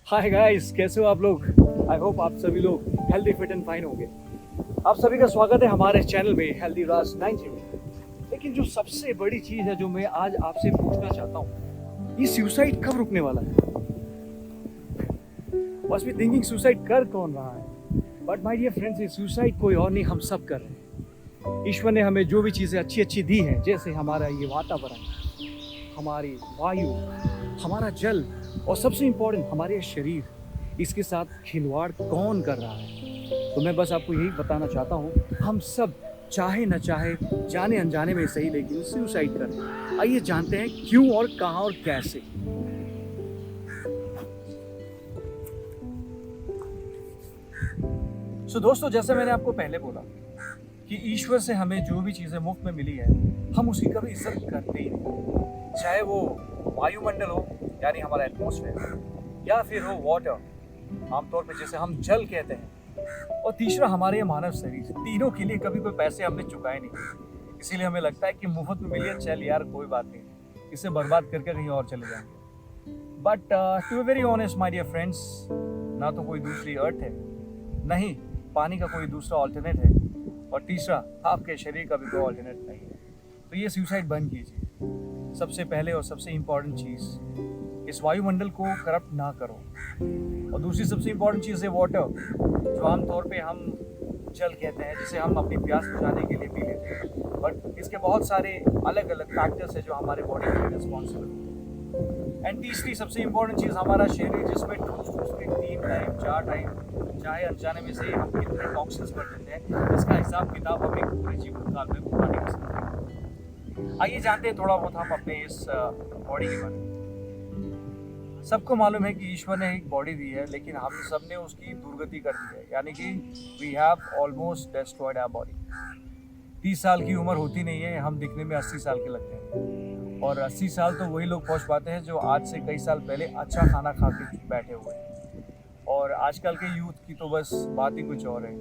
Hi guys, कैसे हो आप लोग? आई होप आप सभी लोग हेल्दी फिट एंड फाइन होंगे। आप सभी का स्वागत है हमारे चैनल में हेल्दी राज 90 में। लेकिन जो सबसे बड़ी चीज़ है जो मैं आज आपसे पूछना चाहता हूँ, ये सुसाइड कब रुकने वाला है? मस्ट बी थिंकिंग सुसाइड कर कौन रहा है? बट माय डियर फ्रेंड्स, ये सुसाइड कोई और नहीं, हम सब कर रहे हैं। ईश्वर ने हमें जो भी चीज़ें अच्छी अच्छी दी हैं, जैसे हमारा ये वातावरण, हमारी वायु, हमारा जल और सबसे इम्पोर्टेंट हमारे शरीर, इसके साथ खिलवाड़ कौन कर रहा है? तो मैं बस आपको यही बताना चाहता हूँ, हम सब चाहे न चाहे, जाने अनजाने में सही, लेकिन सुसाइड करें। आइए जानते हैं क्यों और कहाँ और कैसे। दोस्तों, जैसे मैंने आपको पहले बोला कि ईश्वर से हमें जो भी चीज़ें मुफ्त में मिली है, हम उसकी कभी इज्जत करते ही नहीं। चाहे वो वायुमंडल हो, यानी हमारा एटमॉस्फेयर, या फिर हो वाटर, आमतौर पे जिसे हम जल कहते हैं, और तीसरा हमारे मानव शरीर। तीनों के लिए कभी कोई पैसे हमने चुकाए नहीं। इसीलिए हमें लगता है कि मुफ्त में मिली है, चल यार कोई बात नहीं, इसे बर्बाद करके कहीं और चले जाएंगे। But to be very honest my dear friends, ना तो कोई दूसरी अर्थ है, नहीं पानी का कोई दूसरा ऑल्टरनेट है, और तीसरा आपके शरीर का भी कोई ऑल्टरनेट नहीं है। तो ये सुसाइड बंद कीजिए। सबसे पहले और सबसे इम्पॉर्टेंट चीज़, इस वायुमंडल को करप्ट ना करो। और दूसरी सबसे इम्पॉर्टेंट चीज़ है वाटर, जो आमतौर पे हम जल कहते हैं, जिसे हम अपनी प्यास बुझाने के लिए पी लेते हैं। बट इसके बहुत सारे अलग अलग फैक्टर्स हैं जो हमारे बॉडी के लिए रिस्पॉन्सिबल हैं। एंड तीसरी सबसे इम्पोर्टेंट चीज़, हमारा शरीर, जिसमें ठूस ठूस के 3 टाइम 4 टाइम चाहे अनजाने में से हम कितने टॉक्सिन्स भर देते हैं, इसका हिसाब किताब हम एक पूरे जीवन काल में बता नहीं सकते। आइए जानते हैं थोड़ा बहुत हम अपने इस बॉडी के बारे में। सबको मालूम है कि ईश्वर ने एक बॉडी दी है, लेकिन हम सब ने उसकी दुर्गति कर दी है, यानी कि we have almost destroyed our body. 30 साल की उम्र होती नहीं है, हम दिखने में 80 साल के लगते हैं। और 80 साल तो वही लोग पहुंच पाते हैं जो आज से कई साल पहले अच्छा खाना खा के बैठे हुए हैं। और आजकल के यूथ की तो बस बात ही कुछ और है।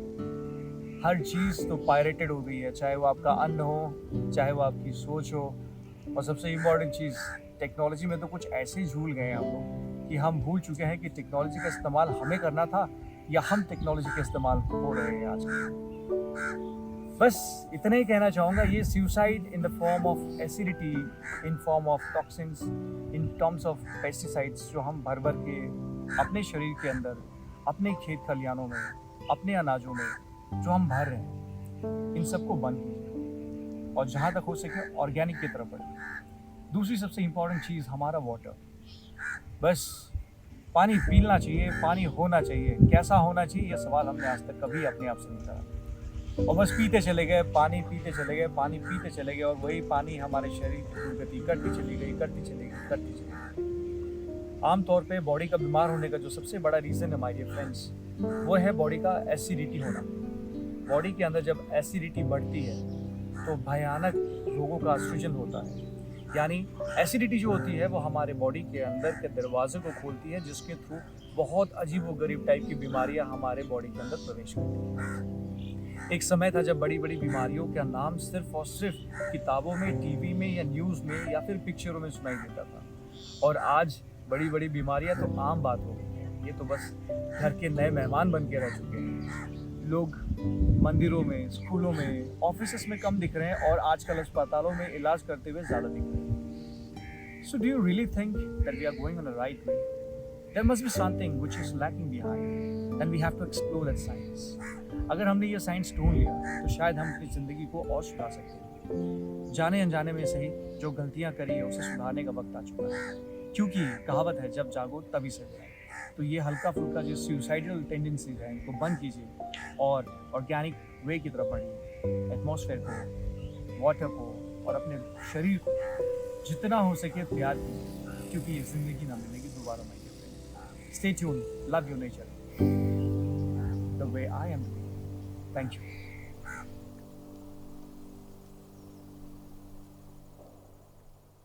हर चीज़ तो पायरेटेड हो गई है, चाहे वो आपका अन्न हो, चाहे वो आपकी सोच हो, और सबसे इम्पोर्टेंट चीज़, टेक्नोलॉजी में तो कुछ ऐसे ही झूल गए हैं हम लोग कि हम भूल चुके हैं कि टेक्नोलॉजी का इस्तेमाल हमें करना था या हम टेक्नोलॉजी का इस्तेमाल हो रहे हैं आजकल। बस इतना ही कहना चाहूँगा। ये suicide in the form of acidity, in form of toxins, in terms of pesticides, जो हम भर भर के अपने शरीर के अंदर, अपने खेत खलिहानों में, अपने अनाजों में जो हम भर रहे हैं, इन सबको बंद कीजिए और जहाँ तक हो सके ऑर्गेनिक की तरफ बढ़िए। दूसरी सबसे इम्पोर्टेंट चीज़, हमारा वाटर। बस पानी पीना चाहिए, पानी होना चाहिए। कैसा होना चाहिए, यह सवाल हमने आज तक कभी अपने आप से नहीं करा, और बस पीते चले गए, पानी पीते चले गए, पानी पीते चले गए, और वही पानी हमारे शरीर की दुर्गति करती चली गई, करती चली गई, करती चली गई। आमतौर पे बॉडी का बीमार होने का जो सबसे बड़ा रीज़न है माय डियर फ्रेंड्स, वो है बॉडी का एसिडिटी होना। बॉडी के अंदर जब एसिडिटी बढ़ती है तो भयानक रोगों का सृजन होता है। यानी एसिडिटी जो होती है वो हमारे बॉडी के अंदर के दरवाजे को खोलती है, जिसके थ्रू बहुत अजीबोगरीब टाइप की बीमारियां हमारे बॉडी के अंदर प्रवेश करती हैं। एक समय था जब बड़ी बड़ी बीमारियों का नाम सिर्फ और सिर्फ किताबों में, टीवी में या न्यूज़ में या फिर पिक्चरों में सुनाई देता था, और आज बड़ी बड़ी बीमारियां तो आम बात हो गई हैं। ये तो बस घर के नए मेहमान बन के रह चुके हैं। लोग मंदिरों में, स्कूलों में, ऑफिस में कम दिख रहे हैं, और आजकल अस्पतालों में इलाज करते हुए ज़्यादा दिख रहे हैं। So do you really think that we are going on the right way? There must be something which is lacking behind, and we have to explore that science. अगर हमने ये साइंस ढूंढ लिया तो शायद हम अपनी ज़िंदगी को और सुधार सकते हैं। जाने अनजाने में सही जो गलतियाँ करी है उसे सुधारने का वक्त आ चुका है, क्योंकि कहावत है, जब जागो तभी सवेरा। तो ये हल्का फुल्का जो सुसाइडल टेंडेंसीज हैं, इनको बंद कीजिए और ऑर्गेनिक वे की तरफ बढ़िए। एटमॉस्फेयर को, वाटर को और अपने शरीर को जितना हो सके प्यार कीजिए, क्योंकि ये ज़िंदगी ना मिलेगी दोबारा नहीं। Stay tuned. Love your nature the way I am doing. Thank you.